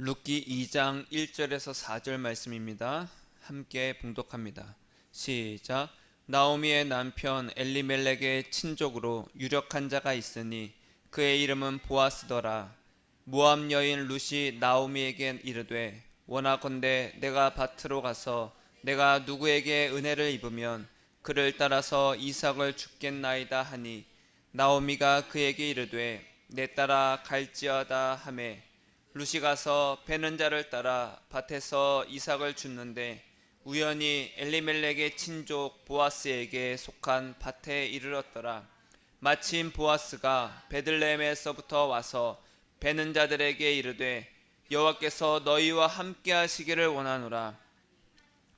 룻기 2장 1절에서 4절 말씀입니다. 함께 봉독합니다. 시작. 나오미의 남편 엘리멜렉의 친족으로 유력한 자가 있으니 그의 이름은 보아스더라. 모압 여인 룻이 나오미에게 이르되 원하건대 내가 밭으로 가서 내가 누구에게 은혜를 입으면 그를 따라서 이삭을 줍겠나이다 하니 나오미가 그에게 이르되 내 따라 갈지어다 하매 룻이 가서 베는 자를 따라 밭에서 이삭을 줍는데 우연히 엘리멜렉의 친족 보아스에게 속한 밭에 이르렀더라. 마침 보아스가 베들레헴에서부터 와서 베는 자들에게 이르되 여호와께서 너희와 함께 하시기를 원하노라.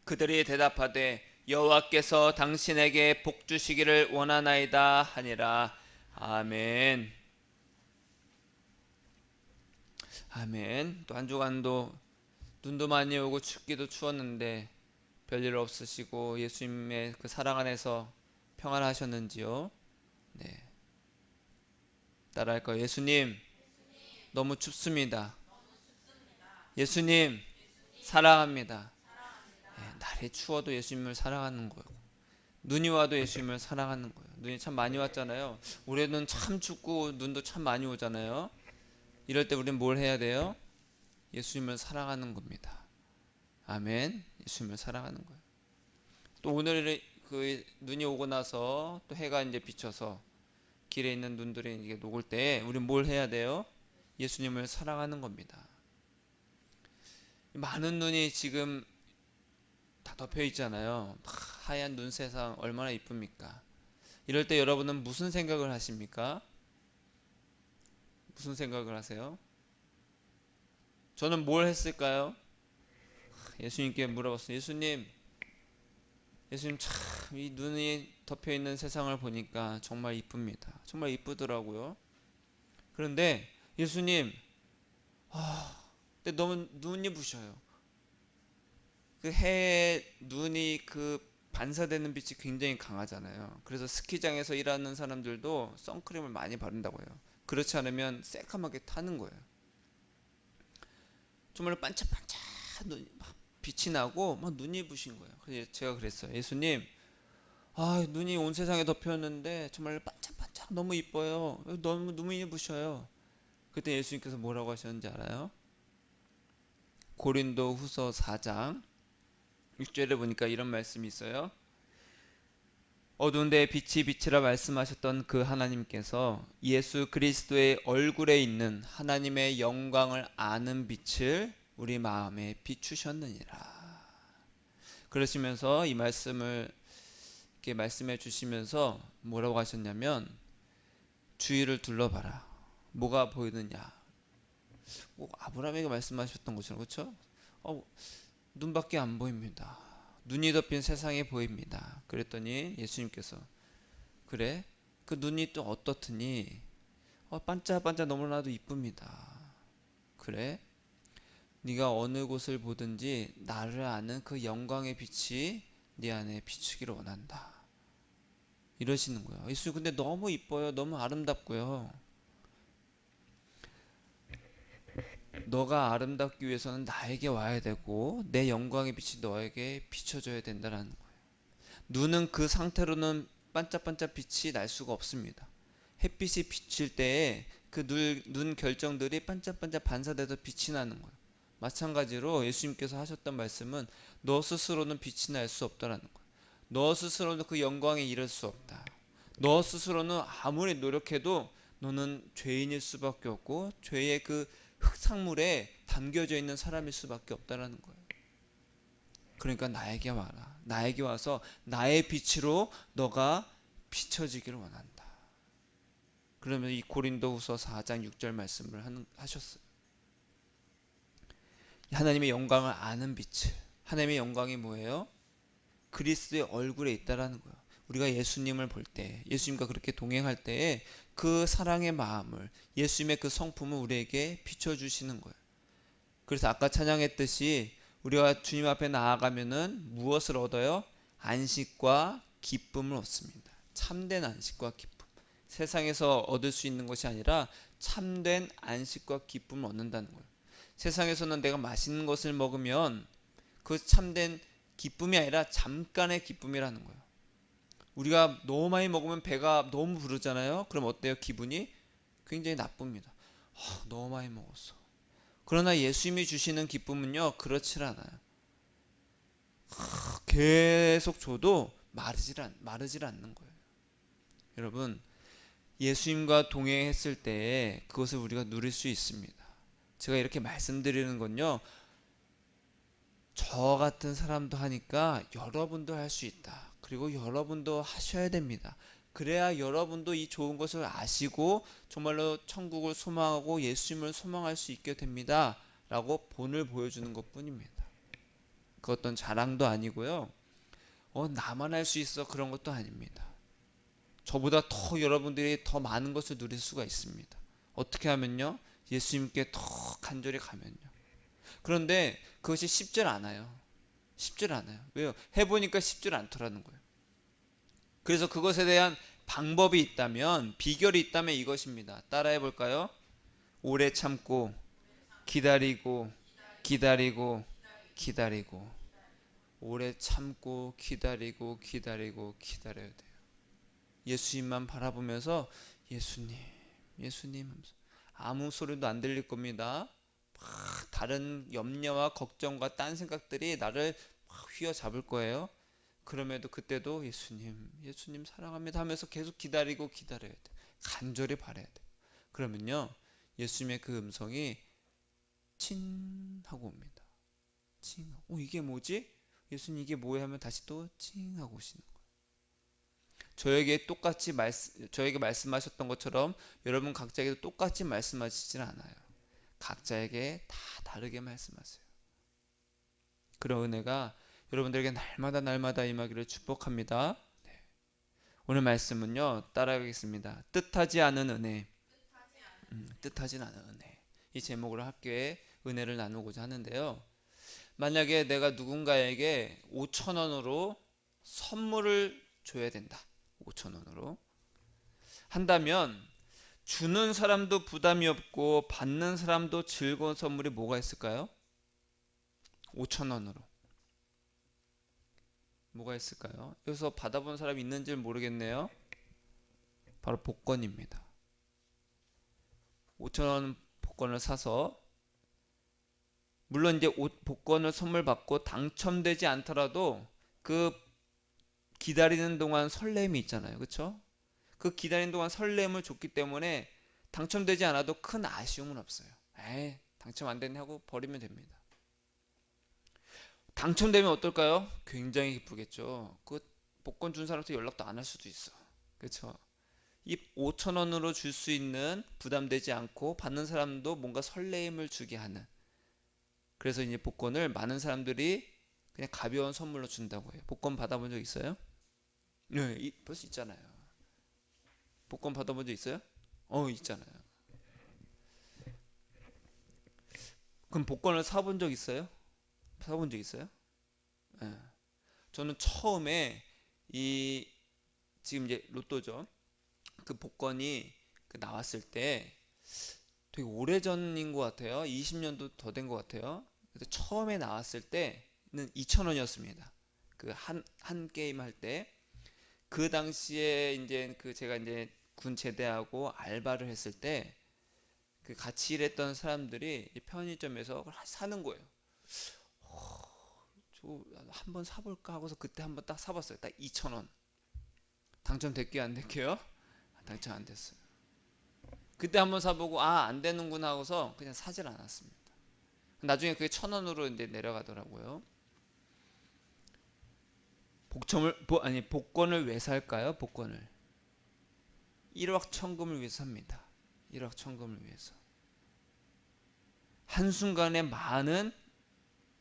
그들이 대답하되 여호와께서 당신에게 복 주시기를 원하나이다 하니라. 아멘. 아멘. 또 한 주간도 눈도 많이 오고 춥기도 추웠는데 별일 없으시고 예수님의 그 사랑 안에서 평안하셨는지요? 네. 따라할까요? 예수님, 너무 춥습니다. 예수님, 사랑합니다. 네, 날이 추워도 예수님을 사랑하는 거예요. 눈이 와도 예수님을 사랑하는 거예요. 눈이 참 많이 왔잖아요. 올해는 참 춥고 눈도 참 많이 오잖아요. 이럴 때 우리는 뭘 해야 돼요? 예수님을 사랑하는 겁니다. 아멘. 예수님을 사랑하는 거예요. 또 오늘 그 눈이 오고 나서 또 해가 이제 비쳐서 길에 있는 눈들이 이게 녹을 때 우리는 뭘 해야 돼요? 예수님을 사랑하는 겁니다. 많은 눈이 지금 다 덮여 있잖아요. 하얀 눈 세상 얼마나 이쁩니까? 이럴 때 여러분은 무슨 생각을 하십니까? 무슨 생각을 하세요? 저는 뭘 했을까요? 예수님께 물어봤어요. 예수님 참 이 눈이 덮여 있는 세상을 보니까 정말 이쁩니다. 정말 이쁘더라고요. 그런데 예수님, 근데 너무 눈이 부셔요. 그 해에 눈이 그 반사되는 빛이 굉장히 강하잖아요. 그래서 스키장에서 일하는 사람들도 선크림을 많이 바른다고 해요. 그렇지 않으면 새카맣게 타는 거예요. 정말 반짝반짝 막 빛이 나고 막 눈이 부신 거예요. 그래서 제가 그랬어요. 예수님, 눈이 온 세상에 덮였는데 정말 반짝반짝 너무 이뻐요. 너무 눈이 부셔요. 그때 예수님께서 뭐라고 하셨는지 알아요? 고린도 후서 4장 6절에 보니까 이런 말씀이 있어요. 어두운 데에 빛이 빛이라 말씀하셨던 그 하나님께서 예수 그리스도의 얼굴에 있는 하나님의 영광을 아는 빛을 우리 마음에 비추셨느니라. 그러시면서 이 말씀을 이렇게 말씀해 주시면서 뭐라고 하셨냐면 주위를 둘러봐라. 뭐가 보이느냐? 아브라함에게 말씀하셨던 것처럼 그렇죠? 눈밖에 안 보입니다. 눈이 덮인 세상이 보입니다. 그랬더니 예수님께서 그래? 그 눈이 또 어떻더니 반짝반짝 너무나도 이쁩니다. 그래? 네가 어느 곳을 보든지 나를 아는 그 영광의 빛이 네 안에 비추기를 원한다. 이러시는 거예요. 예수 근데 너무 이뻐요. 너무 아름답고요. 너가 아름답기 위해서는 나에게 와야 되고 내 영광의 빛이 너에게 비춰져야 된다는 거예요. 눈은 그 상태로는 반짝반짝 빛이 날 수가 없습니다. 햇빛이 비칠 때에 그 눈 결정들이 반짝반짝 반사돼서 빛이 나는 거예요. 마찬가지로 예수님께서 하셨던 말씀은 너 스스로는 빛이 날 수 없다라는 거예요. 너 스스로는 그 영광에 이를 수 없다. 너 스스로는 아무리 노력해도 너는 죄인일 수밖에 없고 죄의 그 흙탕물에 담겨져 있는 사람일 수밖에 없다라는 거예요. 그러니까 나에게 와라. 나에게 와서 나의 빛으로 너가 비춰지기를 원한다. 그러면 이 고린도후서 4장 6절 말씀을 하셨어요. 하나님의 영광을 아는 빛을. 하나님의 영광이 뭐예요? 그리스도의 얼굴에 있다라는 거예요. 우리가 예수님을 볼 때, 예수님과 그렇게 동행할 때에 그 사랑의 마음을, 예수님의 그 성품을 우리에게 비춰주시는 거예요. 그래서 아까 찬양했듯이 우리가 주님 앞에 나아가면은 무엇을 얻어요? 안식과 기쁨을 얻습니다. 참된 안식과 기쁨. 세상에서 얻을 수 있는 것이 아니라 참된 안식과 기쁨을 얻는다는 거예요. 세상에서는 내가 맛있는 것을 먹으면 그 참된 기쁨이 아니라 잠깐의 기쁨이라는 거예요. 우리가 너무 많이 먹으면 배가 너무 부르잖아요. 그럼 어때요? 기분이 굉장히 나쁩니다. 너무 많이 먹었어. 그러나 예수님이 주시는 기쁨은요, 그렇지 않아요. 계속 줘도 마르질 않는 거예요. 여러분, 예수님과 동행했을 때 그것을 우리가 누릴 수 있습니다. 제가 이렇게 말씀드리는 건요, 저 같은 사람도 하니까 여러분도 할 수 있다. 그리고 여러분도 하셔야 됩니다. 그래야 여러분도 이 좋은 것을 아시고 정말로 천국을 소망하고 예수님을 소망할 수 있게 됩니다. 라고 본을 보여주는 것 뿐입니다. 그 어떤 자랑도 아니고요. 나만 할 수 있어 그런 것도 아닙니다. 저보다 더 여러분들이 더 많은 것을 누릴 수가 있습니다. 어떻게 하면요? 예수님께 더 간절히 가면요. 그런데 그것이 쉽질 않아요. 쉽질 않아요. 왜요? 해보니까 쉽질 않더라는 거예요. 그래서 그것에 대한 방법이 있다면, 비결이 있다면 이것입니다. 따라해 볼까요? 오래 참고 기다리고 기다리고 기다리고, 오래 참고 기다리고 기다리고 기다려야 돼요. 예수님만 바라보면서 예수님 예수님 아무 소리도 안 들릴 겁니다. 막 다른 염려와 걱정과 딴 생각들이 나를 막 휘어잡을 거예요. 그럼에도 그때도 예수님 예수님 사랑합니다 하면서 계속 기다려야 돼. 간절히 바라야 돼. 그러면요, 예수님의 그 음성이 칭 하고 옵니다. 칭. 이게 뭐지? 예수님 이게 뭐야 하면 다시 또 칭 하고 오시는 거예요. 저에게 말씀하셨던 것처럼 여러분 각자에게도 똑같이 말씀하시진 않아요. 각자에게 다 다르게 말씀하세요. 그런 은혜가 여러분들에게 날마다 임하기를 축복합니다. 네. 오늘 말씀은요, 따라가겠습니다. 뜻하지 않은 은혜. 뜻하진 않은 은혜. 이 제목으로 학교에 은혜를 나누고자 하는데요. 만약에 내가 누군가에게 5,000원으로 선물을 줘야 된다. 5,000원으로 한다면 주는 사람도 부담이 없고 받는 사람도 즐거운 선물이 뭐가 있을까요? 5,000원으로 뭐가 있을까요? 여기서 받아본 사람이 있는지 모르겠네요. 바로 복권입니다. 5,000원 복권을 사서, 물론 이제 복권을 선물 받고 당첨되지 않더라도 그 기다리는 동안 설렘이 있잖아요. 그렇죠? 그 기다리는 동안 설렘을 줬기 때문에 당첨되지 않아도 큰 아쉬움은 없어요. 당첨 안 됐네 하고 버리면 됩니다. 당첨되면 어떨까요? 굉장히 기쁘겠죠. 그 복권 준 사람한테 연락도 안 할 수도 있어. 그렇죠? 이 5,000원으로 줄 수 있는, 부담되지 않고 받는 사람도 뭔가 설레임을 주게 하는, 그래서 이제 복권을 많은 사람들이 그냥 가벼운 선물로 준다고 해요. 복권 받아본 적 있어요? 네, 벌써 있잖아요. 복권 받아본 적 있어요? 있잖아요. 그럼 복권을 사본 적 있어요? 사본 적 있어요? 네. 저는 처음에 지금 이제 로또죠. 그 복권이 나왔을 때 되게 오래전인 것 같아요. 20년도 더 된 것 같아요. 그래서 처음에 나왔을 때는 2,000원이었습니다. 그 한 게임 할 때. 그 당시에 이제 제가 이제 군 제대하고 알바를 했을 때 그 같이 일했던 사람들이 편의점에서 사는 거예요. 저 한번 사볼까 하고서 그때 한번 딱 사봤어요. 딱 2,000원. 당첨될게요, 안 될게요? 당첨 안 됐어요. 그때 한번 사보고 안 되는구나 하고서 그냥 사질 않았습니다. 나중에 그게 1,000원으로 이제 내려가더라고요. 복권을 왜 살까요? 복권을 1억 천금을 위해서 삽니다. 1억 천금을 위해서. 한순간에 많은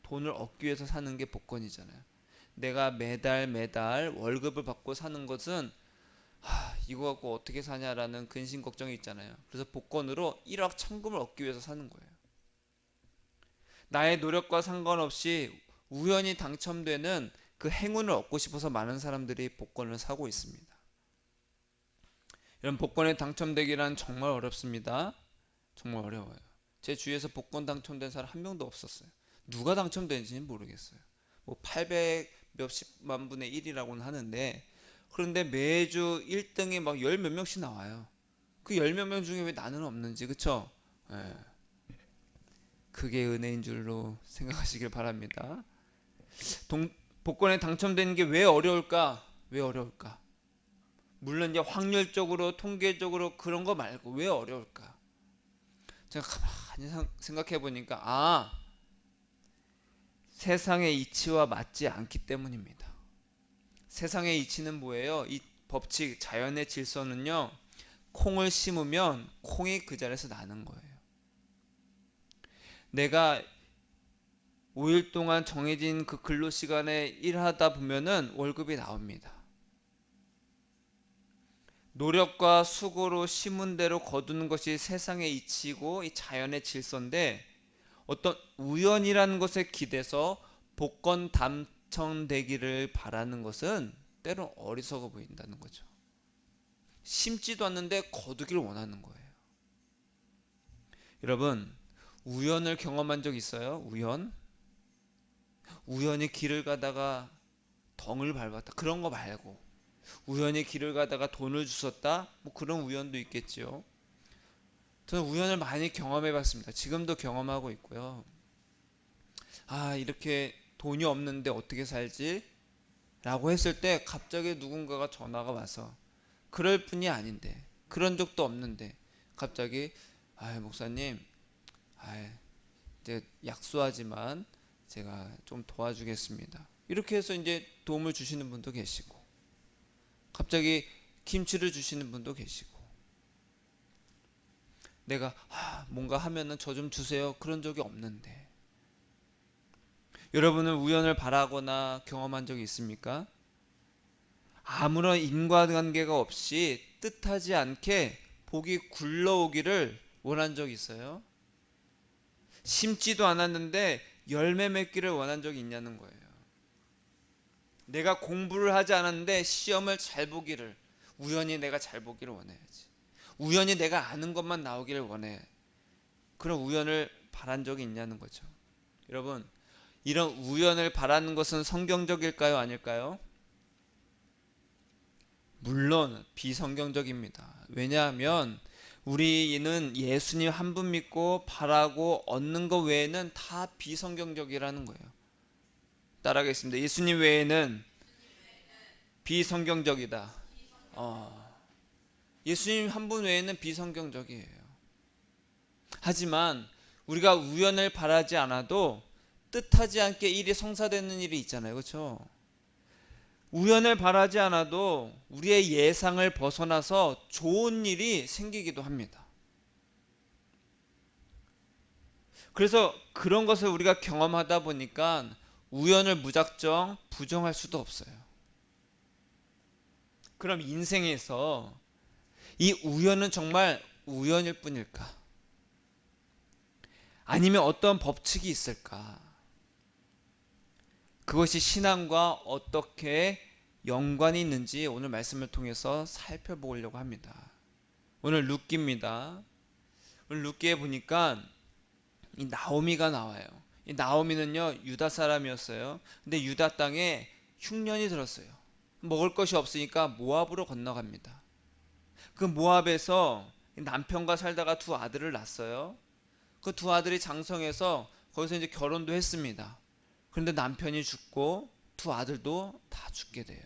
돈을 얻기 위해서 사는 게 복권이잖아요. 내가 매달 월급을 받고 사는 것은 이거 갖고 어떻게 사냐라는 근심 걱정이 있잖아요. 그래서 복권으로 1억 천금을 얻기 위해서 사는 거예요. 나의 노력과 상관없이 우연히 당첨되는 그 행운을 얻고 싶어서 많은 사람들이 복권을 사고 있습니다. 이런 복권에 당첨되기란 정말 어렵습니다. 정말 어려워요. 제 주위에서 복권 당첨된 사람 한 명도 없었어요. 누가 당첨된지는 모르겠어요. 뭐 800 몇십만 분의 1이라고는 하는데, 그런데 매주 1등이 막 열 몇 명씩 나와요. 그 열 몇 명 중에 왜 나는 없는지, 그쵸? 예. 그게 은혜인 줄로 생각하시길 바랍니다. 복권에 당첨되는 게 왜 어려울까? 왜 어려울까? 물론 이제 확률적으로 통계적으로 그런 거 말고 왜 어려울까? 제가 가만히 생각해 보니까 세상의 이치와 맞지 않기 때문입니다. 세상의 이치는 뭐예요? 이 법칙, 자연의 질서는요, 콩을 심으면 콩이 그 자리에서 나는 거예요. 내가 5일 동안 정해진 그 근로 시간에 일하다 보면은 월급이 나옵니다. 노력과 수고로 심은 대로 거두는 것이 세상의 이치고 이 자연의 질서인데, 어떤 우연이라는 것에 기대서 복권 당첨되기를 바라는 것은 때론 어리석어 보인다는 거죠. 심지도 않는데 거두기를 원하는 거예요. 여러분, 우연을 경험한 적 있어요? 우연히 길을 가다가 덩을 밟았다, 그런 거 말고 우연히 길을 가다가 돈을 주웠다, 뭐 그런 우연도 있겠죠. 저는 우연을 많이 경험해 봤습니다. 지금도 경험하고 있고요. 이렇게 돈이 없는데 어떻게 살지? 라고 했을 때 갑자기 누군가가 전화가 와서, 그럴 뿐이 아닌데, 그런 적도 없는데 갑자기 목사님, 이제 약소하지만 제가 좀 도와주겠습니다, 이렇게 해서 이제 도움을 주시는 분도 계시고, 갑자기 김치를 주시는 분도 계시고, 내가 뭔가 하면은 저 좀 주세요, 그런 적이 없는데. 여러분은 우연을 바라거나 경험한 적이 있습니까? 아무런 인과관계가 없이 뜻하지 않게 복이 굴러오기를 원한 적이 있어요? 심지도 않았는데 열매 맺기를 원한 적이 있냐는 거예요. 내가 공부를 하지 않았는데 시험을 잘 보기를, 우연히 내가 잘 보기를 원해야지. 우연히 내가 아는 것만 나오기를 원해. 그런 우연을 바란 적이 있냐는 거죠. 여러분, 이런 우연을 바라는 것은 성경적일까요, 아닐까요? 물론 비성경적입니다. 왜냐하면 우리는 예수님 한 분 믿고 바라고 얻는 것 외에는 다 비성경적이라는 거예요. 따라하겠습니다. 예수님 외에는 비성경적이다. 예수님 한 분 외에는 비성경적이에요. 하지만 우리가 우연을 바라지 않아도 뜻하지 않게 일이 성사되는 일이 있잖아요. 그렇죠? 우연을 바라지 않아도 우리의 예상을 벗어나서 좋은 일이 생기기도 합니다. 그래서 그런 것을 우리가 경험하다 보니까 우연을 무작정 부정할 수도 없어요. 그럼 인생에서 이 우연은 정말 우연일 뿐일까? 아니면 어떤 법칙이 있을까? 그것이 신앙과 어떻게 연관이 있는지 오늘 말씀을 통해서 살펴보려고 합니다. 오늘 룻기입니다. 오늘 룻기에 보니까 이 나오미가 나와요. 이 나오미는요, 유다 사람이었어요. 근데 유다 땅에 흉년이 들었어요. 먹을 것이 없으니까 모압으로 건너갑니다. 그 모압에서 남편과 살다가 두 아들을 낳았어요. 그 두 아들이 장성해서 거기서 이제 결혼도 했습니다. 그런데 남편이 죽고 두 아들도 다 죽게 돼요.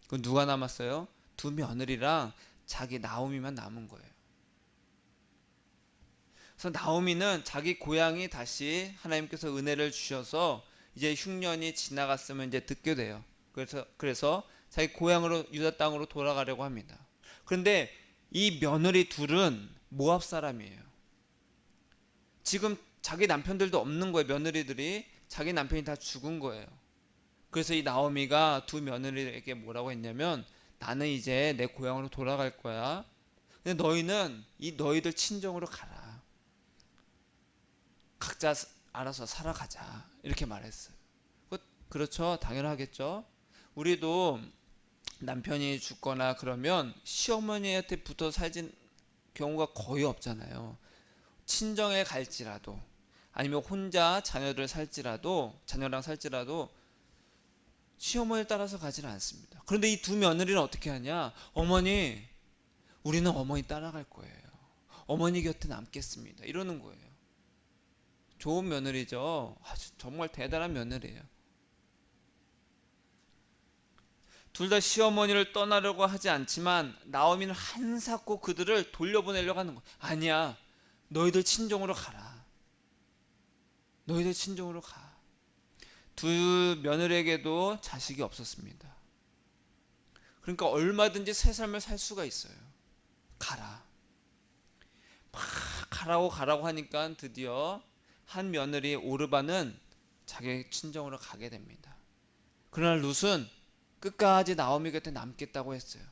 그 누가 남았어요? 두 며느리랑 자기 나오미만 남은 거예요. 그래서 나오미는 자기 고향이 다시 하나님께서 은혜를 주셔서 이제 흉년이 지나갔으면 이제 듣게 돼요. 그래서 자기 고향으로, 유다 땅으로 돌아가려고 합니다. 그런데 이 며느리 둘은 모압 사람이에요. 지금 자기 남편들도 없는 거예요. 며느리들이, 자기 남편이 다 죽은 거예요. 그래서 이 나오미가 두 며느리에게 뭐라고 했냐면, 나는 이제 내 고향으로 돌아갈 거야. 근데 너희는 너희들 친정으로 가라. 각자 알아서 살아가자. 이렇게 말했어요. 그렇죠. 당연하겠죠. 우리도 남편이 죽거나 그러면 시어머니한테 붙어 살진 경우가 거의 없잖아요. 친정에 갈지라도 아니면 혼자 자녀랑 살지라도 시어머니를 따라서 가지는 않습니다. 그런데 이 두 며느리는 어떻게 하냐? 어머니, 우리는 어머니 따라갈 거예요. 어머니 곁에 남겠습니다. 이러는 거예요. 좋은 며느리죠. 아주 정말 대단한 며느리예요. 둘 다 시어머니를 떠나려고 하지 않지만 나오미는 한사코 그들을 돌려보내려고 하는 거예요. 아니야, 너희들 친정으로 가라. 너희들 친정으로 가. 두 며느리에게도 자식이 없었습니다. 그러니까 얼마든지 새 삶을 살 수가 있어요. 가라. 막 가라고 하니까 드디어 한 며느리 오르바는 자기 친정으로 가게 됩니다. 그러나 룻은 끝까지 나오미 곁에 남겠다고 했어요.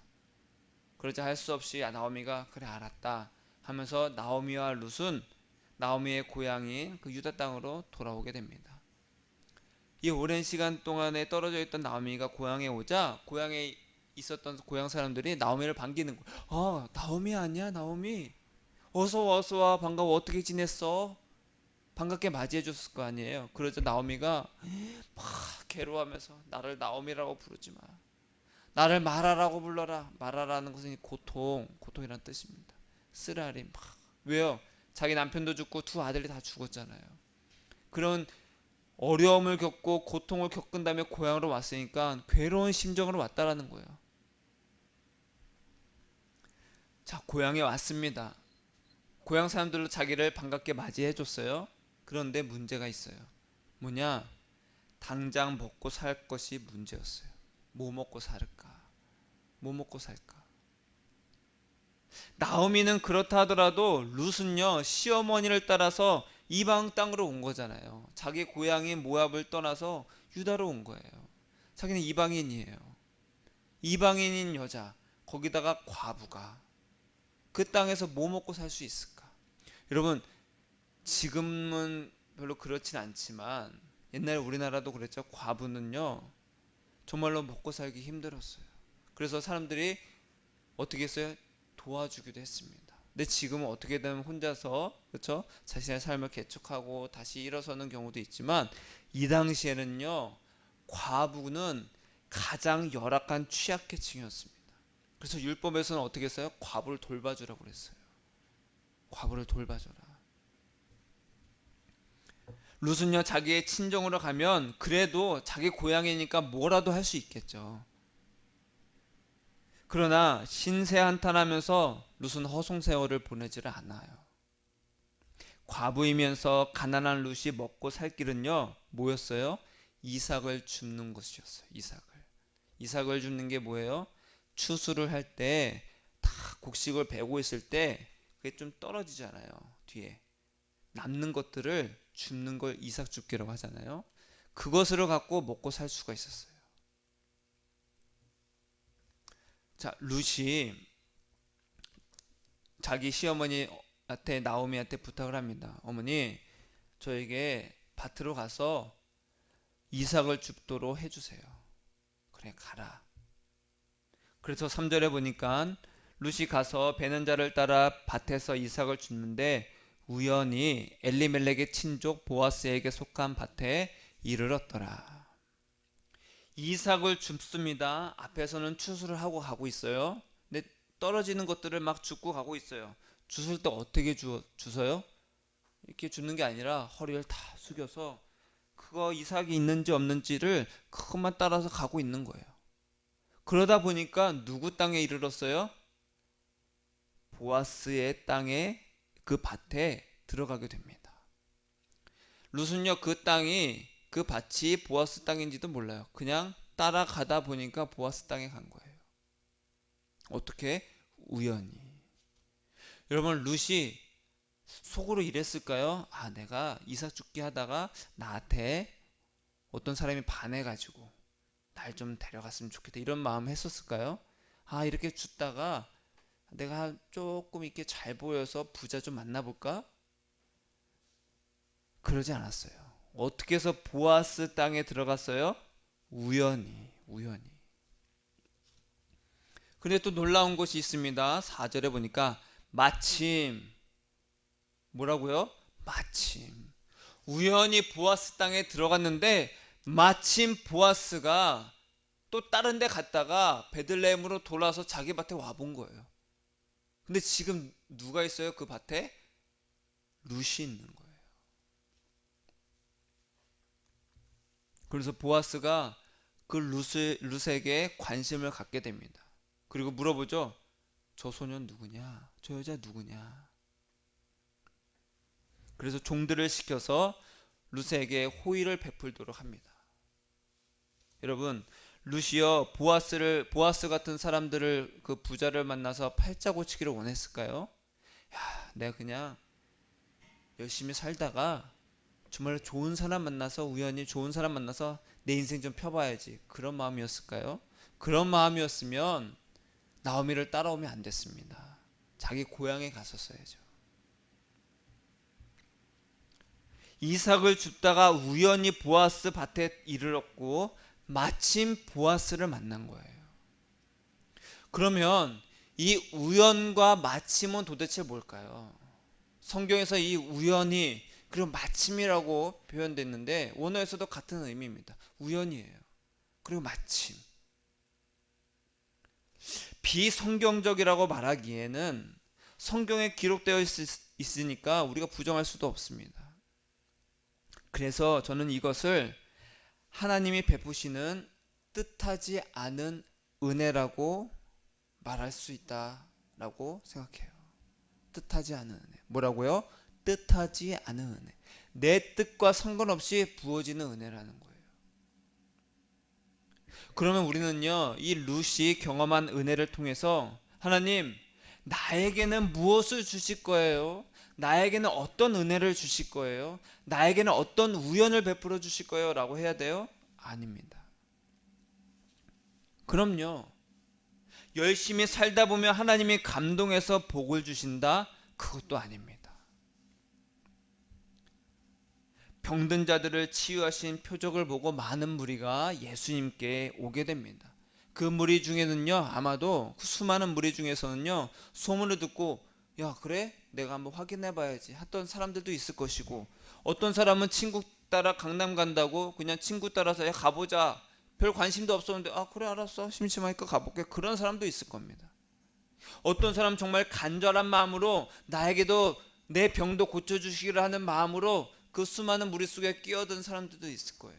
그러자 할 수 없이 나오미가 그래 알았다 하면서 나오미와 룻은 나오미의 고향인 그 유다 땅으로 돌아오게 됩니다. 이 오랜 시간 동안에 떨어져 있던 나오미가 고향에 오자 고향에 있었던 고향 사람들이 나오미를 반기는 거예요. 나오미 아니야, 나오미. 어서 와, 반가워. 어떻게 지냈어? 반갑게 맞이해 줬을 거 아니에요. 그러자 나오미가 막 괴로워하면서 나를 나오미라고 부르지 마. 나를 마라라고 불러라. 마라라는 것은 고통이란 뜻입니다. 쓰라림. 왜요? 자기 남편도 죽고 두 아들이 다 죽었잖아요. 그런 어려움을 겪고 고통을 겪은 다음에 고향으로 왔으니까 괴로운 심정으로 왔다라는 거예요. 자, 고향에 왔습니다. 고향 사람들로 자기를 반갑게 맞이해 줬어요. 그런데 문제가 있어요. 뭐냐? 당장 먹고 살 것이 문제였어요. 뭐 먹고 살까? 뭐 먹고 살까? 나오미는 그렇다 하더라도 룻은요, 시어머니를 따라서 이방 땅으로 온 거잖아요. 자기 고향인 모압을 떠나서 유다로 온 거예요. 자기는 이방인이에요. 이방인인 여자, 거기다가 과부가 그 땅에서 뭐 먹고 살 수 있을까? 여러분, 지금은 별로 그렇진 않지만 옛날에 우리나라도 그랬죠. 과부는요, 정말로 먹고 살기 힘들었어요. 그래서 사람들이 어떻게 했어요? 도와주기도 했습니다. 근데 지금은 어떻게든 혼자서, 그렇죠? 자신의 삶을 개척하고 다시 일어서는 경우도 있지만 이 당시에는요, 과부는 가장 열악한 취약계층이었습니다. 그래서 율법에서는 어떻게 했어요? 과부를 돌봐주라고 그랬어요. 과부를 돌봐줘라. 룻은요, 자기의 친정으로 가면 그래도 자기 고향이니까 뭐라도 할 수 있겠죠. 그러나 신세한탄하면서 룻은 허송세월을 보내지를 않아요. 과부이면서 가난한 룻이 먹고 살 길은요, 뭐였어요? 이삭을 줍는 것이었어요. 이삭을 줍는 게 뭐예요? 추수를 할 때 다 곡식을 베고 있을 때 그게 좀 떨어지잖아요. 뒤에 남는 것들을 줍는 걸 이삭 줍기라고 하잖아요. 그것을 갖고 먹고 살 수가 있었어요. 자, 룻이 자기 시어머니한테, 나오미한테 부탁을 합니다. 어머니, 저에게 밭으로 가서 이삭을 줍도록 해주세요. 그래, 가라. 그래서 3절에 보니까 룻이 가서 베는 자를 따라 밭에서 이삭을 줍는데 우연히 엘리멜렉의 친족 보아스에게 속한 밭에 이르렀더라. 이삭을 줍습니다. 앞에서는 추수를 하고 가고 있어요. 근데 떨어지는 것들을 막 줍고 가고 있어요. 주술 때 어떻게 주서요? 이렇게 줍는 게 아니라 허리를 다 숙여서 그거 이삭이 있는지 없는지를 그것만 따라서 가고 있는 거예요. 그러다 보니까 누구 땅에 이르렀어요? 보아스의 땅에, 그 밭에 들어가게 됩니다. 룻은요, 그 밭이 보아스 땅인지도 몰라요. 그냥 따라가다 보니까 보아스 땅에 간 거예요. 어떻게? 우연히. 여러분, 룻이 속으로 이랬을까요? 내가 이삭 줍기 하다가 나한테 어떤 사람이 반해가지고 날 좀 데려갔으면 좋겠다, 이런 마음 했었을까요? 이렇게 줍다가 내가 조금 이렇게 잘 보여서 부자 좀 만나볼까? 그러지 않았어요. 어떻게 해서 보아스 땅에 들어갔어요? 우연히. 근데 또 놀라운 것이 있습니다. 4절에 보니까 마침 뭐라고요? 마침 우연히 보아스 땅에 들어갔는데 마침 보아스가 또 다른 데 갔다가 베들레헴으로 돌아서 자기 밭에 와본 거예요. 근데 지금 누가 있어요? 그 밭에 룻이 있는 거예요. 그래서 보아스가 그 룻에게 관심을 갖게 됩니다. 그리고 물어보죠. 저 소년 누구냐? 저 여자 누구냐? 그래서 종들을 시켜서 룻에게 호의를 베풀도록 합니다. 여러분, 룻이요 보아스 같은 사람들을, 그 부자를 만나서 팔자 고치기를 원했을까요? 야, 내가 그냥 열심히 살다가 정말 좋은 사람 만나서, 우연히 좋은 사람 만나서 내 인생 좀 펴봐야지, 그런 마음이었을까요? 그런 마음이었으면 나오미를 따라오면 안 됐습니다. 자기 고향에 갔었어야죠. 이삭을 줍다가 우연히 보아스 밭에 이르렀고 마침 보아스를 만난 거예요. 그러면 이 우연과 마침은 도대체 뭘까요? 성경에서 이 우연이 그리고 마침이라고 표현됐는데 원어에서도 같은 의미입니다. 우연이에요. 그리고 마침. 비성경적이라고 말하기에는 성경에 기록되어 있으니까 우리가 부정할 수도 없습니다. 그래서 저는 이것을 하나님이 베푸시는 뜻하지 않은 은혜라고 말할 수 있다라고 생각해요. 뜻하지 않은 은혜. 뭐라고요? 뜻하지 않은 은혜. 내 뜻과 상관없이 부어지는 은혜라는 거예요. 그러면 우리는요, 이 룻이 경험한 은혜를 통해서 하나님, 나에게는 무엇을 주실 거예요? 나에게는 어떤 은혜를 주실 거예요? 나에게는 어떤 우연을 베풀어 주실 거예요? 라고 해야 돼요? 아닙니다. 그럼요, 열심히 살다 보면 하나님이 감동해서 복을 주신다? 그것도 아닙니다. 병든 자들을 치유하신 표적을 보고 많은 무리가 예수님께 오게 됩니다. 그 무리 중에는요, 아마도 그 수많은 무리 중에서는요, 소문을 듣고 야, 그래? 내가 한번 확인해 봐야지 했던 사람들도 있을 것이고, 어떤 사람은 친구 따라 강남 간다고 그냥 친구 따라서 야, 가보자, 별 관심도 없었는데 아, 그래, 알았어, 심심하니까 가볼게, 그런 사람도 있을 겁니다. 어떤 사람 정말 간절한 마음으로 나에게도 내 병도 고쳐주시기를 하는 마음으로 그 수많은 무리 속에 끼어든 사람들도 있을 거예요.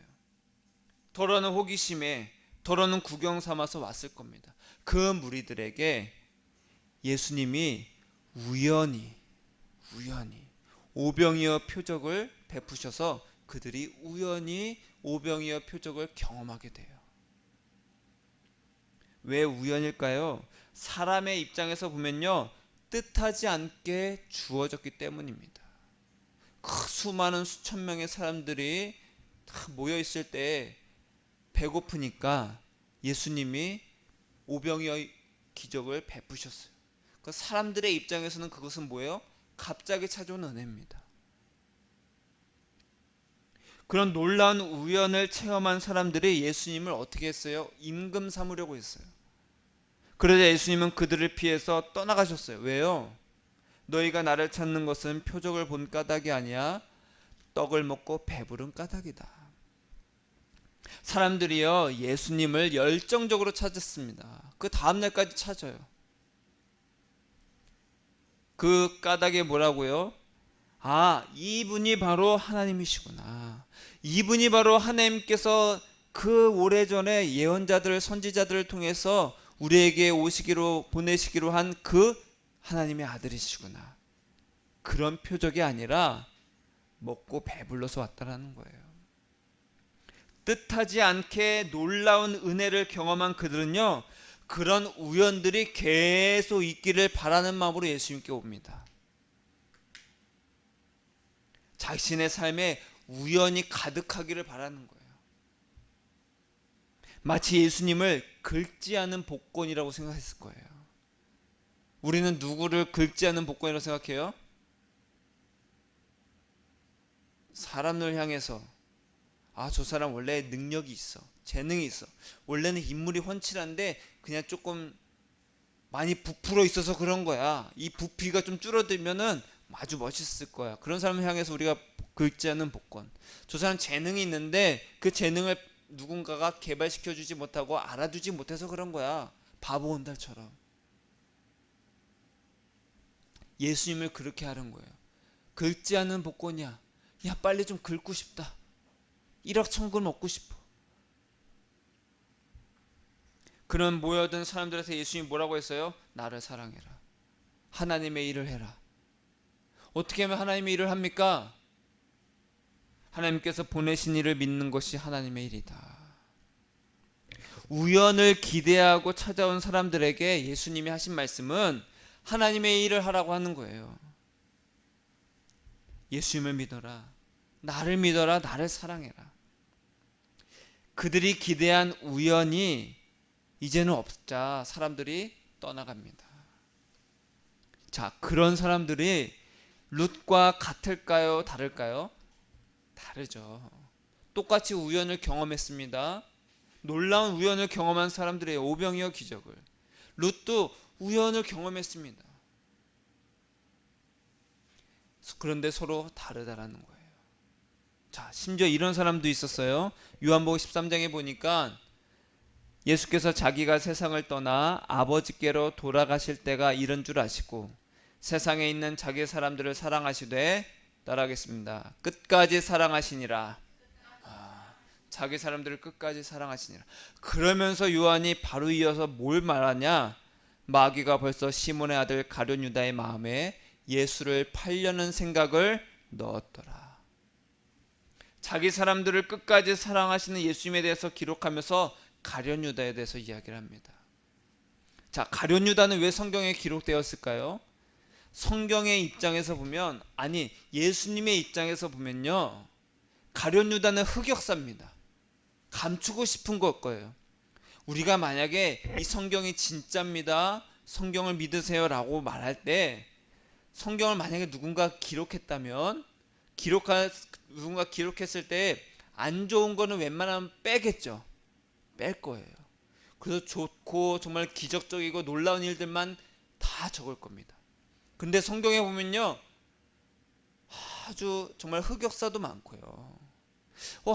더러는 호기심에, 더러는 구경 삼아서 왔을 겁니다. 그 무리들에게 예수님이 우연히 오병이어 표적을 베푸셔서 그들이 우연히 오병이어 표적을 경험하게 돼요. 왜 우연일까요? 사람의 입장에서 보면요, 뜻하지 않게 주어졌기 때문입니다. 그 수많은 수천 명의 사람들이 다 모여 있을 때 배고프니까 예수님이 오병이어 기적을 베푸셨어요. 그 사람들의 입장에서는 그것은 뭐예요? 갑자기 찾아온 은혜입니다. 그런 놀라운 우연을 체험한 사람들이 예수님을 어떻게 했어요? 임금 삼으려고 했어요. 그러자 예수님은 그들을 피해서 떠나가셨어요. 왜요? 너희가 나를 찾는 것은 표적을 본 까닭이 아니야, 떡을 먹고 배부른 까닭이다. 사람들이요, 예수님을 열정적으로 찾았습니다. 그 다음날까지 찾아요. 그 까닭이 뭐라고요? 아, 이분이 바로 하나님이시구나. 이분이 바로 하나님께서 그 오래전에 예언자들, 선지자들을 통해서 우리에게 보내시기로 한 그 하나님의 아들이시구나. 그런 표적이 아니라 먹고 배불러서 왔다라는 거예요. 뜻하지 않게 놀라운 은혜를 경험한 그들은요, 그런 우연들이 계속 있기를 바라는 마음으로 예수님께 옵니다. 자신의 삶에 우연이 가득하기를 바라는 거예요. 마치 예수님을 긁지 않은 복권이라고 생각했을 거예요. 우리는 누구를 긁지 않은 복권이라고 생각해요? 사람을 향해서 아, 저 사람 원래 능력이 있어, 재능이 있어, 원래는 인물이 훤칠한데 그냥 조금 많이 부풀어 있어서 그런 거야. 이 부피가 좀 줄어들면은 아주 멋있을 거야. 그런 사람을 향해서 우리가 긁지 않는 복권. 저 사람 재능이 있는데 그 재능을 누군가가 개발시켜 주지 못하고 알아두지 못해서 그런 거야. 바보 온달처럼. 예수님을 그렇게 하는 거예요. 긁지 않는 복권이야. 야, 빨리 좀 긁고 싶다. 1억 천금 얻고 싶어. 그런 모여든 사람들한테 예수님이 뭐라고 했어요? 나를 사랑해라. 하나님의 일을 해라. 어떻게 하면 하나님의 일을 합니까? 하나님께서 보내신 일을 믿는 것이 하나님의 일이다. 우연을 기대하고 찾아온 사람들에게 예수님이 하신 말씀은 하나님의 일을 하라고 하는 거예요. 예수님을 믿어라. 나를 믿어라. 나를 사랑해라. 그들이 기대한 우연이 이제는 없자 사람들이 떠나갑니다. 자, 그런 사람들이 룻과 같을까요? 다를까요? 다르죠. 똑같이 우연을 경험했습니다. 놀라운 우연을 경험한 사람들의 오병이어 기적을. 룻도 우연을 경험했습니다. 그런데 서로 다르다라는 거예요. 자, 심지어 이런 사람도 있었어요. 요한복음 13장에 보니까 예수께서 자기가 세상을 떠나 아버지께로 돌아가실 때가 이런 줄 아시고 세상에 있는 자기 사람들을 사랑하시되, 따라하겠습니다. 끝까지 사랑하시니라. 자기 사람들을 끝까지 사랑하시니라. 그러면서 요한이 바로 이어서 뭘 말하냐? 마귀가 벌써 시몬의 아들 가룟 유다의 마음에 예수를 팔려는 생각을 넣었더라. 자기 사람들을 끝까지 사랑하시는 예수님에 대해서 기록하면서 가룟 유다에 대해서 이야기를 합니다. 자, 가룟 유다는 왜 성경에 기록되었을까요? 성경의 입장에서 보면, 아니 예수님의 입장에서 보면요, 가룟 유다는 흑역사입니다. 감추고 싶은 것 거예요. 우리가 만약에 이 성경이 진짜입니다, 성경을 믿으세요 라고 말할 때, 성경을 만약에 누군가 기록했다면 누군가 기록했을 때 안 좋은 거는 웬만하면 빼겠죠. 뺄 거예요. 그래서 좋고 정말 기적적이고 놀라운 일들만 다 적을 겁니다. 근데 성경에 보면요, 아주 정말 흑역사도 많고요.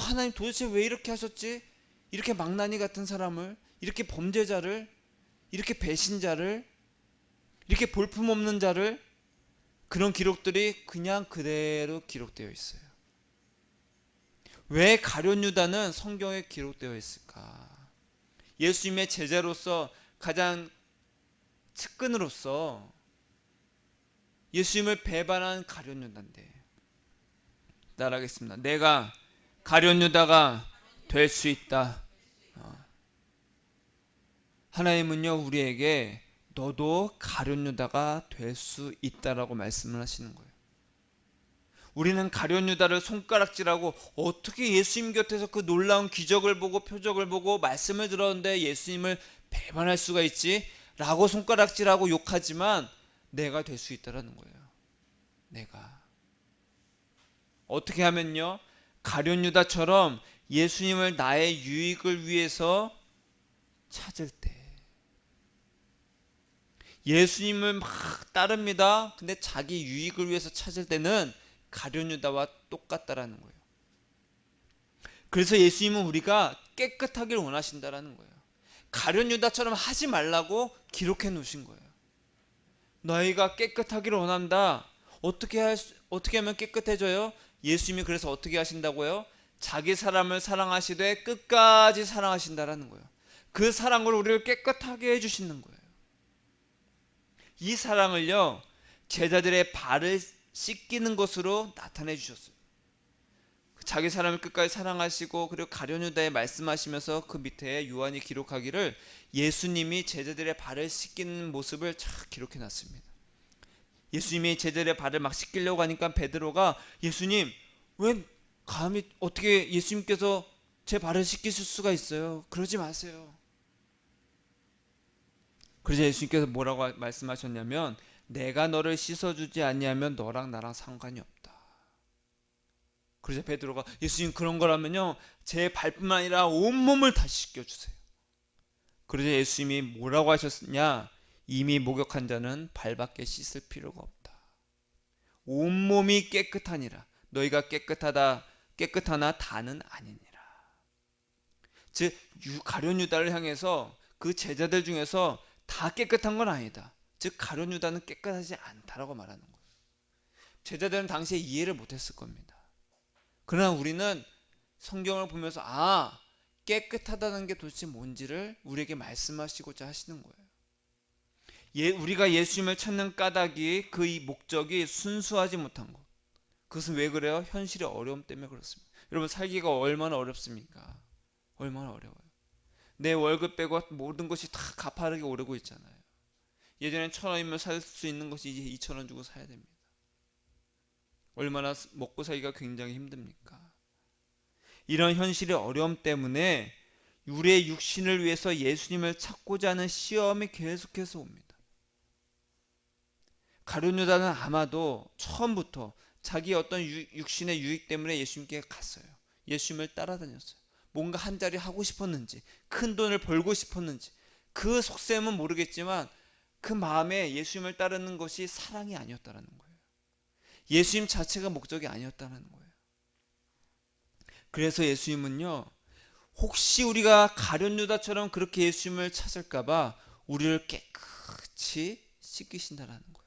하나님 도대체 왜 이렇게 하셨지? 이렇게 망나니 같은 사람을, 이렇게 범죄자를, 이렇게 배신자를, 이렇게 볼품없는 자를, 그런 기록들이 그냥 그대로 기록되어 있어요. 왜 가룟 유다는 성경에 기록되어 있을까? 예수님의 제자로서 가장 측근으로서 예수님을 배반한 가룟 유다인데, 따라하겠습니다. 내가 가룟 유다가 될 수 있다. 하나님은요, 우리에게 너도 가룟 유다가 될 수 있다라고 말씀을 하시는 거예요. 우리는 가룟 유다를 손가락질하고, 어떻게 예수님 곁에서 그 놀라운 기적을 보고 표적을 보고 말씀을 들었는데 예수님을 배반할 수가 있지? 라고 손가락질하고 욕하지만 내가 될 수 있다라는 거예요. 내가 어떻게 하면요, 가룟 유다처럼 예수님을 나의 유익을 위해서 찾을 때, 예수님을 막 따릅니다. 근데 자기 유익을 위해서 찾을 때는 가룟 유다와 똑같다라는 거예요. 그래서 예수님은 우리가 깨끗하길 원하신다라는 거예요. 가룟 유다처럼 하지 말라고 기록해 놓으신 거예요. 너희가 깨끗하기를 원한다. 어떻게 하면 깨끗해져요? 예수님이 그래서 어떻게 하신다고요? 자기 사람을 사랑하시되 끝까지 사랑하신다라는 거예요. 그 사랑으로 우리를 깨끗하게 해주시는 거예요. 이 사랑을요, 제자들의 발을 씻기는 것으로 나타내 주셨어요. 자기 사람을 끝까지 사랑하시고, 그리고 가룟 유다에 말씀하시면서 그 밑에 요한이 기록하기를 예수님이 제자들의 발을 씻기는 모습을 쫙 기록해 놨습니다. 예수님이 제자들의 발을 막 씻기려고 하니까 베드로가, 예수님, 왜 감히 어떻게 예수님께서 제 발을 씻기실 수가 있어요? 그러지 마세요. 그래서 예수님께서 뭐라고 말씀하셨냐면, 내가 너를 씻어주지 아니하면 너랑 나랑 상관이 없다. 그래서 베드로가, 예수님 그런 거라면요, 제 발뿐만 아니라 온몸을 다 씻겨주세요. 그래서 예수님이 뭐라고 하셨냐? 이미 목욕한 자는 발밖에 씻을 필요가 없다. 온몸이 깨끗하니라. 너희가 깨끗하나 다는 아니니라. 즉 가룟 유다를 향해서 그 제자들 중에서 다 깨끗한 건 아니다. 즉 가룟 유다는 깨끗하지 않다라고 말하는 거예요. 제자들은 당시에 이해를 못했을 겁니다. 그러나 우리는 성경을 보면서 깨끗하다는 게 도대체 뭔지를 우리에게 말씀하시고자 하시는 거예요. 우리가 예수님을 찾는 까닭이 그 목적이 순수하지 못한 것. 그것은 왜 그래요? 현실의 어려움 때문에 그렇습니다. 여러분 살기가 얼마나 어렵습니까? 얼마나 어려워요. 내 월급 빼고 모든 것이 다 가파르게 오르고 있잖아요. 예전엔 1,000원이면 살 수 있는 것이 이제 2,000원 주고 사야 됩니다. 얼마나 먹고 살기가 굉장히 힘듭니까? 이런 현실의 어려움 때문에 우리의 육신을 위해서 예수님을 찾고자 하는 시험이 계속해서 옵니다. 가룟 유다는 아마도 처음부터 자기 어떤 육신의 유익 때문에 예수님께 갔어요. 예수님을 따라다녔어요. 뭔가 한 자리 하고 싶었는지, 큰 돈을 벌고 싶었는지, 그 속셈은 모르겠지만 그 마음에 예수님을 따르는 것이 사랑이 아니었다라는 거예요. 예수님 자체가 목적이 아니었다는 거예요. 그래서 예수님은요, 혹시 우리가 가룟 유다처럼 그렇게 예수님을 찾을까봐 우리를 깨끗이 씻기신다라는 거예요.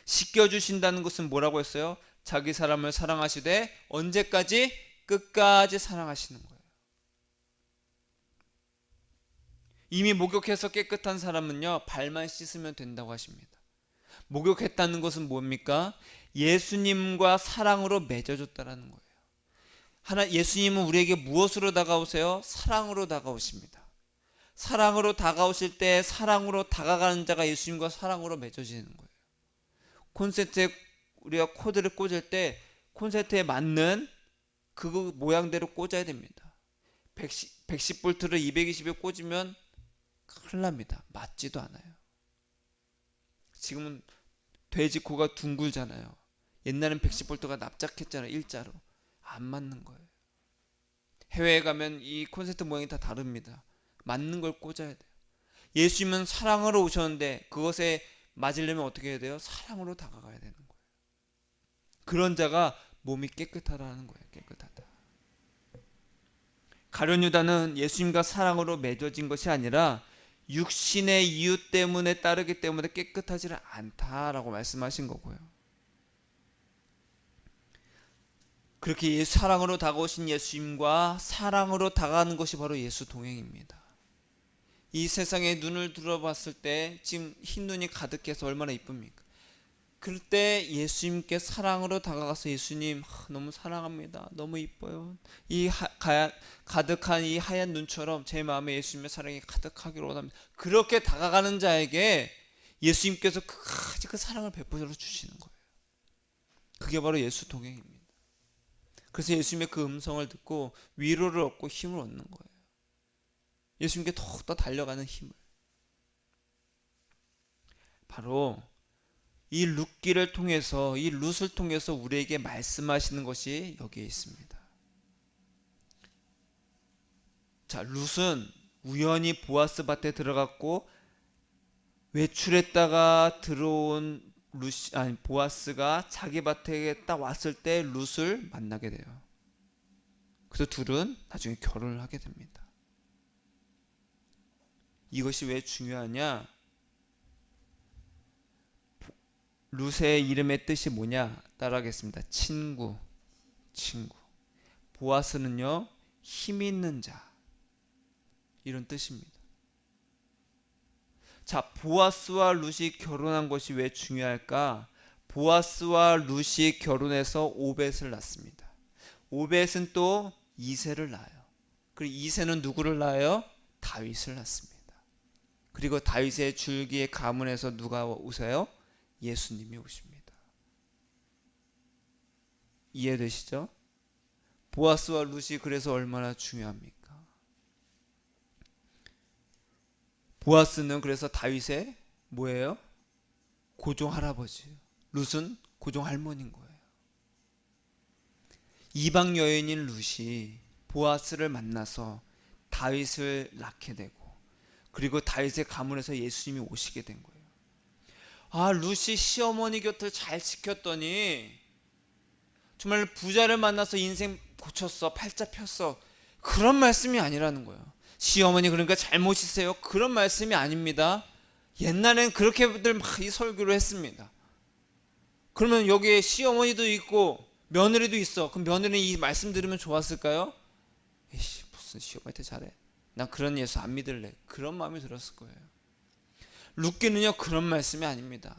씻겨주신다는 것은 뭐라고 했어요? 자기 사람을 사랑하시되 언제까지? 끝까지 사랑하시는 거예요. 이미 목욕해서 깨끗한 사람은요, 발만 씻으면 된다고 하십니다. 목욕했다는 것은 뭡니까? 예수님과 사랑으로 맺어줬다라는 거예요. 예수님은 우리에게 무엇으로 다가오세요? 사랑으로 다가오십니다. 사랑으로 다가오실 때 사랑으로 다가가는 자가 예수님과 사랑으로 맺어지는 거예요. 콘센트에 우리가 코드를 꽂을 때 콘센트에 맞는 그 모양대로 꽂아야 됩니다. 110V를 220에 꽂으면 큰일 납니다. 맞지도 않아요. 지금은 돼지 코가 둥글잖아요. 옛날엔 110V가 납작했잖아요. 일자로. 안 맞는 거예요. 해외에 가면 이 콘센트 모양이 다 다릅니다. 맞는 걸 꽂아야 돼요. 예수님은 사랑으로 오셨는데 그것에 맞으려면 어떻게 해야 돼요? 사랑으로 다가가야 되는 거예요. 그런 자가 몸이 깨끗하다는 거예요. 깨끗하다. 가룟 유다는 예수님과 사랑으로 맺어진 것이 아니라 육신의 이유 때문에 따르기 때문에 깨끗하지 않다라고 말씀하신 거고요. 그렇게 사랑으로 다가오신 예수님과 사랑으로 다가가는 것이 바로 예수 동행입니다. 이 세상에 눈을 들어봤을 때 지금 흰 눈이 가득해서 얼마나 이쁩니까? 그럴 때 예수님께 사랑으로 다가가서 예수님 너무 사랑합니다. 너무 이뻐요. 이 가득한 이 하얀 눈처럼 제 마음에 예수님의 사랑이 가득하기를 원합니다. 그렇게 다가가는 자에게 예수님께서 끝까지 그 사랑을 베풀어 주시는 거예요. 그게 바로 예수 동행입니다. 그래서 예수님의 그 음성을 듣고 위로를 얻고 힘을 얻는 거예요. 예수님께 더욱더 달려가는 힘을. 바로 이 룻기를 통해서, 이 룻을 통해서 우리에게 말씀하시는 것이 여기에 있습니다. 자, 룻은 우연히 보아스 밭에 들어갔고 외출했다가 들어온 보아스가 자기 밭에 딱 왔을 때 룻을 만나게 돼요. 그래서 둘은 나중에 결혼을 하게 됩니다. 이것이 왜 중요하냐? 룻의 이름의 뜻이 뭐냐? 따라하겠습니다. 친구. 보아스는요, 힘 있는 자, 이런 뜻입니다. 자, 보아스와 룻이 결혼한 것이 왜 중요할까? 보아스와 룻이 결혼해서 오벳을 낳습니다. 오벳은 또 이새를 낳아요. 그리고 이새는 누구를 낳아요? 다윗을 낳습니다. 그리고 다윗의 줄기의 가문에서 누가 오세요? 예수님이 오십니다. 이해되시죠? 보아스와 룻이 그래서 얼마나 중요합니까? 보아스는 그래서 다윗의 뭐예요? 고종 할아버지예요. 룻은 고종 할머니인 거예요. 이방 여인인 룻이 보아스를 만나서 다윗을 낳게 되고, 그리고 다윗의 가문에서 예수님이 오시게 된 거예요. 루시 시어머니 곁을 잘 지켰더니 정말 부자를 만나서 인생 고쳤어, 팔자 폈어, 그런 말씀이 아니라는 거예요. 시어머니 그러니까 잘못이세요, 그런 말씀이 아닙니다. 옛날엔 그렇게들 막 이 설교를 했습니다. 그러면 여기에 시어머니도 있고 며느리도 있어. 그럼 며느리는 이 말씀 들으면 좋았을까요? 에이씨, 무슨 시어머니한테 잘해, 난 그런 예수 안 믿을래, 그런 마음이 들었을 거예요. 룻기는요 그런 말씀이 아닙니다.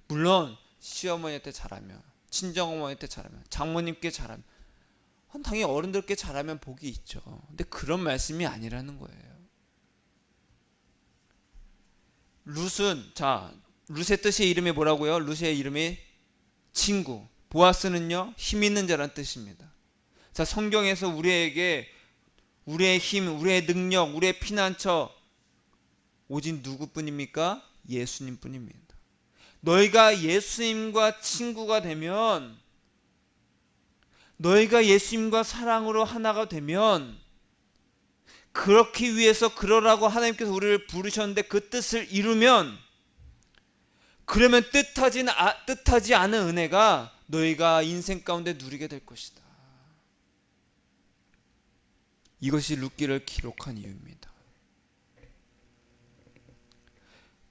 물론 시어머니한테 잘하면, 친정어머니한테 잘하면, 장모님께 잘하면, 당연히 어른들께 잘하면 복이 있죠. 근데 그런 말씀이 아니라는 거예요. 룻의 뜻의 이름이 뭐라고요? 룻의 이름이 친구, 보아스는요 힘 있는 자란 뜻입니다. 자, 성경에서 우리에게 우리의 힘, 우리의 능력, 우리의 피난처 오직 누구뿐입니까? 예수님 뿐입니다. 너희가 예수님과 친구가 되면, 너희가 예수님과 사랑으로 하나가 되면, 그렇기 위해서 그러라고 하나님께서 우리를 부르셨는데 그 뜻을 이루면, 그러면 뜻하지 않은 은혜가 너희가 인생 가운데 누리게 될 것이다. 이것이 룻기를 기록한 이유입니다.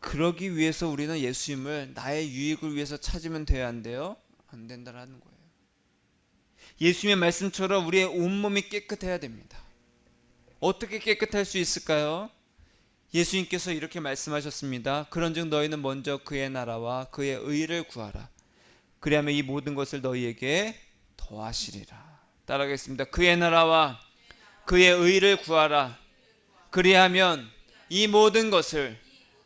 그러기 위해서 우리는 예수님을 나의 유익을 위해서 찾으면 돼야 한대요? 안 된다라는 거예요. 예수님의 말씀처럼 우리의 온몸이 깨끗해야 됩니다. 어떻게 깨끗할 수 있을까요? 예수님께서 이렇게 말씀하셨습니다. 그런즉 너희는 먼저 그의 나라와 그의 의를 구하라. 그리하면 이 모든 것을 너희에게 더하시리라. 따라하겠습니다. 그의 나라와 그의 의를 구하라. 그리하면 이 모든 것을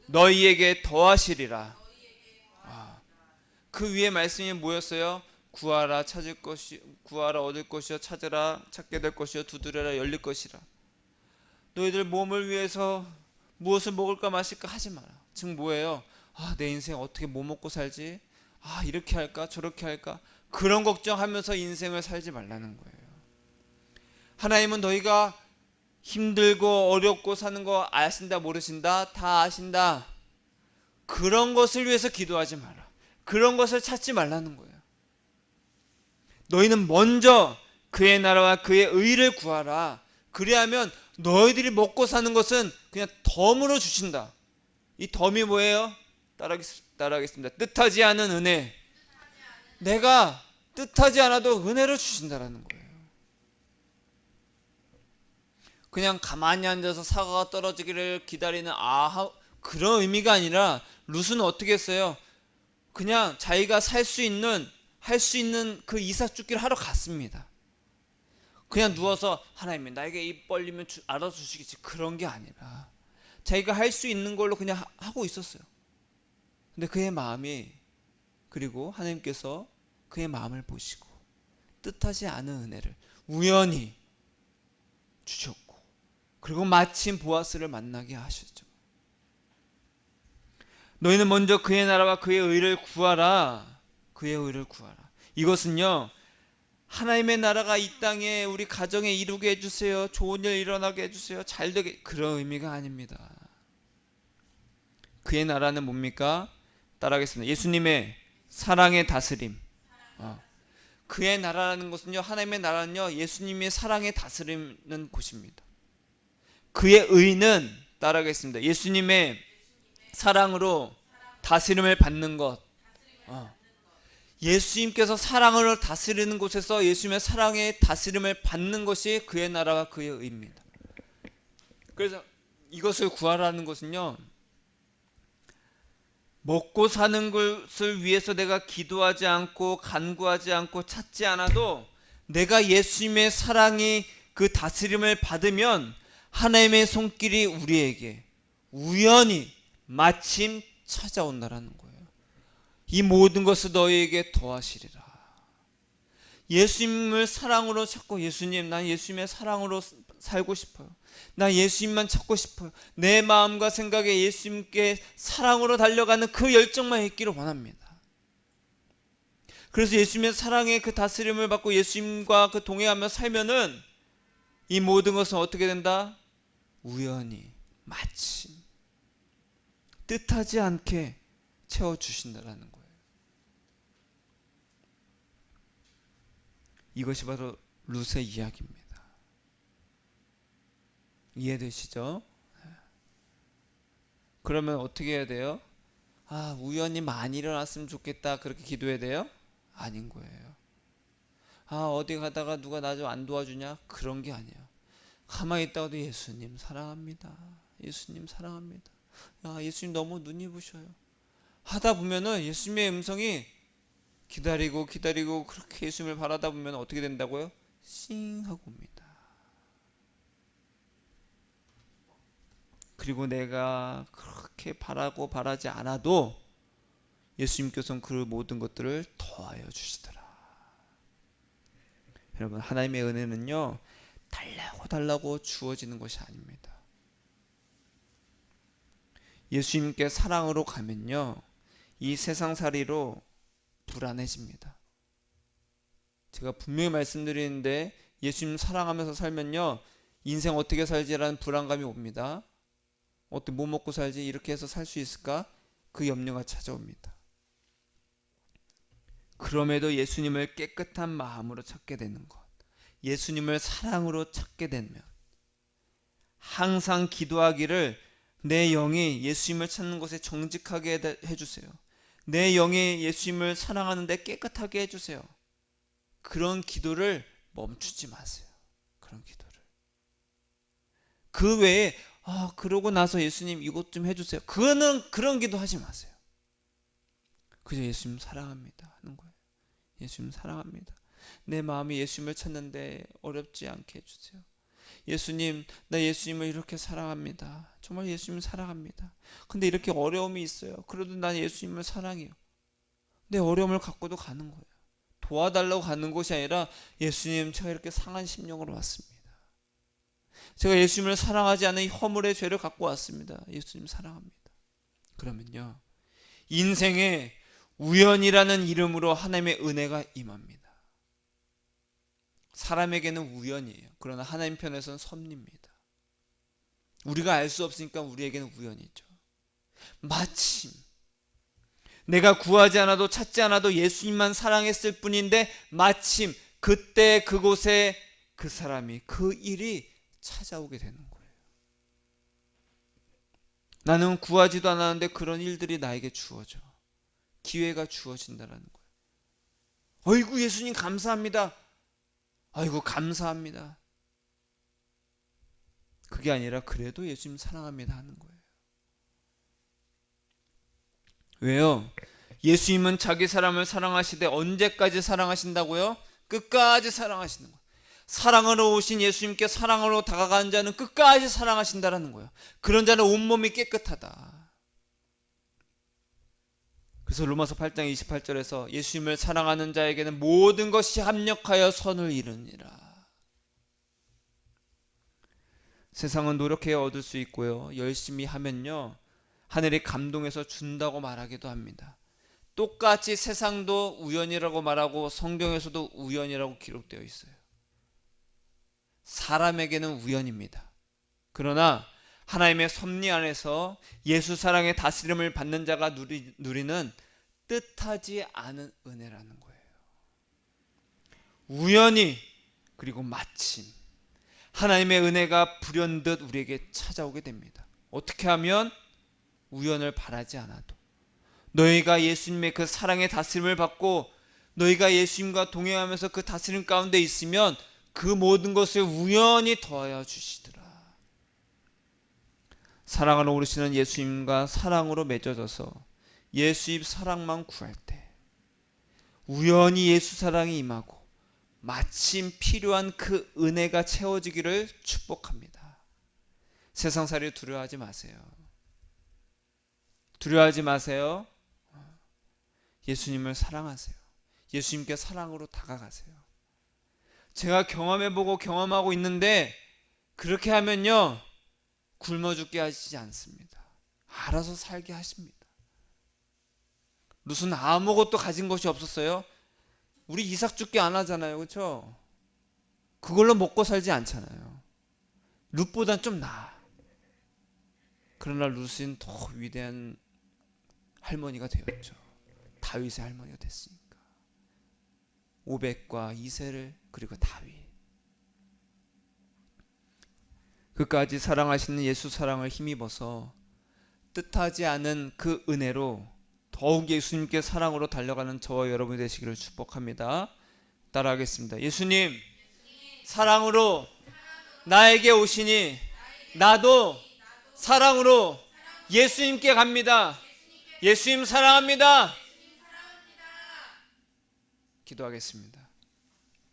너희에게 더하시리라. 그 위에 말씀이 뭐였어요? 구하라 얻을 것이요, 찾으라 찾게 될 것이요, 두드려라 열릴 것이라. 너희들 몸을 위해서 무엇을 먹을까 마실까 하지 마라. 즉 뭐예요? 내 인생 어떻게 뭐 먹고 살지? 이렇게 할까 저렇게 할까, 그런 걱정하면서 인생을 살지 말라는 거예요. 하나님은 너희가 힘들고 어렵고 사는 거 아신다 모르신다? 다 아신다. 그런 것을 위해서 기도하지 마라. 그런 것을 찾지 말라는 거예요. 너희는 먼저 그의 나라와 그의 의를 구하라. 그리하면 너희들이 먹고 사는 것은 그냥 덤으로 주신다. 이 덤이 뭐예요? 따라하겠습니다. 뜻하지 않은 은혜. 내가 뜻하지 않아도 은혜를 주신다라는 거예요. 그냥 가만히 앉아서 사과가 떨어지기를 기다리는 그런 의미가 아니라, 룻은 어떻게 했어요? 그냥 자기가 할 수 있는 그 이삭죽기를 하러 갔습니다. 그냥 누워서 하나님이 나에게 입 벌리면 알아주시겠지, 그런 게 아니라 자기가 할 수 있는 걸로 그냥 하고 있었어요. 근데 그의 마음이, 그리고 하나님께서 그의 마음을 보시고 뜻하지 않은 은혜를 우연히 주셨고, 그리고 마침 보아스를 만나게 하셨죠. 너희는 먼저 그의 나라와 그의 의를 구하라. 그의 의를 구하라. 이것은요, 하나님의 나라가 이 땅에 우리 가정에 이루게 해주세요, 좋은 일 일어나게 해주세요, 잘되게, 그런 의미가 아닙니다. 그의 나라는 뭡니까? 따라하겠습니다. 예수님의 사랑의 다스림. 그의 나라라는 것은요, 하나님의 나라는요, 예수님의 사랑에 다스리는 곳입니다. 그의 의는, 따라하겠습니다, 예수님의 사랑으로 다스림을 받는 것. 예수님께서 사랑으로 다스리는 곳에서 예수님의 사랑의 다스림을 받는 것이 그의 나라와 그의 의입니다. 그래서 이것을 구하라는 것은요, 먹고 사는 것을 위해서 내가 기도하지 않고 간구하지 않고 찾지 않아도 내가 예수님의 사랑이 그 다스림을 받으면 하나님의 손길이 우리에게 우연히 마침 찾아온다라는 거예요. 이 모든 것을 너희에게 더하시리라. 예수님을 사랑으로 찾고, 예수님, 난 예수님의 사랑으로 살고 싶어요. 나 예수님만 찾고 싶어요. 내 마음과 생각에 예수님께 사랑으로 달려가는 그 열정만 있기를 원합니다. 그래서 예수님의 사랑의 그 다스림을 받고 예수님과 그 동행하며 살면은 이 모든 것은 어떻게 된다? 우연히 마침 뜻하지 않게 채워주신다라는 거예요. 이것이 바로 룻의 이야기입니다. 이해되시죠? 그러면 어떻게 해야 돼요? 우연히 많이 일어났으면 좋겠다 그렇게 기도해야 돼요? 아닌 거예요. 어디 가다가 누가 나 좀 안 도와주냐? 그런 게 아니에요. 가만히 있다가도 예수님 사랑합니다. 예수님 사랑합니다. 예수님 너무 눈이 부셔요. 하다 보면은 예수님의 음성이 기다리고 그렇게 예수님을 바라다 보면 어떻게 된다고요? 싱 하고 옵니다. 그리고 내가 그렇게 바라지 않아도 예수님께서는 그 모든 것들을 더하여 주시더라. 여러분, 하나님의 은혜는요 달라고 주어지는 것이 아닙니다. 예수님께 사랑으로 가면요 이 세상살이로 불안해집니다. 제가 분명히 말씀드리는데 예수님 사랑하면서 살면요 인생 어떻게 살지라는 불안감이 옵니다. 어떻게 뭐 먹고 살지? 이렇게 해서 살 수 있을까? 그 염려가 찾아옵니다. 그럼에도 예수님을 깨끗한 마음으로 찾게 되는 것, 예수님을 사랑으로 찾게 되면 항상 기도하기를 내 영이 예수님을 찾는 곳에 정직하게 해주세요. 내 영이 예수님을 사랑하는데 깨끗하게 해주세요. 그런 기도를 멈추지 마세요. 그런 기도를. 그 외에 그러고 나서 예수님 이것 좀 해주세요. 그런 기도 하지 마세요. 그저 예수님 사랑합니다 하는 거예요. 예수님 사랑합니다. 내 마음이 예수님을 찾는데 어렵지 않게 해주세요. 예수님, 나 예수님을 이렇게 사랑합니다. 정말 예수님을 사랑합니다. 근데 이렇게 어려움이 있어요. 그래도 난 예수님을 사랑해요. 내 어려움을 갖고도 가는 거예요. 도와달라고 가는 것이 아니라 예수님, 제가 이렇게 상한 심령으로 왔습니다. 제가 예수님을 사랑하지 않은 이 허물의 죄를 갖고 왔습니다. 예수님 사랑합니다. 그러면요 인생에 우연이라는 이름으로 하나님의 은혜가 임합니다. 사람에게는 우연이에요. 그러나 하나님 편에서는 섭리입니다. 우리가 알 수 없으니까 우리에게는 우연이죠. 마침 내가 구하지 않아도 찾지 않아도 예수님만 사랑했을 뿐인데 마침 그때 그곳에 그 사람이 그 일이 찾아오게 되는 거예요. 나는 구하지도 않았는데 그런 일들이 나에게 주어져. 기회가 주어진다는 거예요. 어이구 예수님 감사합니다. 아이고 감사합니다. 그게 아니라 그래도 예수님 사랑합니다 하는 거예요. 왜요? 예수님은 자기 사람을 사랑하시되 언제까지 사랑하신다고요? 끝까지 사랑하시는 거예요. 사랑으로 오신 예수님께 사랑으로 다가가는 자는 끝까지 사랑하신다는 거예요. 그런 자는 온몸이 깨끗하다. 그래서 로마서 8장 28절에서 예수님을 사랑하는 자에게는 모든 것이 합력하여 선을 이루니라. 세상은 노력해야 얻을 수 있고요. 열심히 하면요. 하늘이 감동해서 준다고 말하기도 합니다. 똑같이 세상도 우연이라고 말하고 성경에서도 우연이라고 기록되어 있어요. 사람에게는 우연입니다. 그러나 하나님의 섭리 안에서 예수 사랑의 다스림을 받는 자가 누리는 뜻하지 않은 은혜라는 거예요. 우연히 그리고 마침 하나님의 은혜가 불현듯 우리에게 찾아오게 됩니다. 어떻게 하면? 우연을 바라지 않아도 너희가 예수님의 그 사랑의 다스림을 받고 너희가 예수님과 동행하면서 그 다스림 가운데 있으면 그 모든 것을 우연히 더하여 주시더라. 사랑으로 오르시는 예수님과 사랑으로 맺어져서 예수님 사랑만 구할 때 우연히 예수 사랑이 임하고 마침 필요한 그 은혜가 채워지기를 축복합니다. 세상살이를 두려워하지 마세요. 두려워하지 마세요. 예수님을 사랑하세요. 예수님께 사랑으로 다가가세요. 제가 경험해보고 경험하고 있는데 그렇게 하면요 굶어 죽게 하시지 않습니다. 알아서 살게 하십니다. 룻은 아무것도 가진 것이 없었어요. 우리 이삭 죽게 안 하잖아요. 그렇죠? 그걸로 먹고 살지 않잖아요. 룻보단 좀 나아. 그러나 룻은 더 위대한 할머니가 되었죠. 다윗의 할머니가 됐으니까. 오벳과 이세를 그리고 다윗. 그까지 사랑하시는 예수 사랑을 힘입어서 뜻하지 않은 그 은혜로 더욱 예수님께 사랑으로 달려가는 저와 여러분이 되시기를 축복합니다. 따라하겠습니다. 예수님 사랑으로 나에게 오시니 나도 사랑으로 예수님께 갑니다. 예수님 사랑합니다. 기도하겠습니다.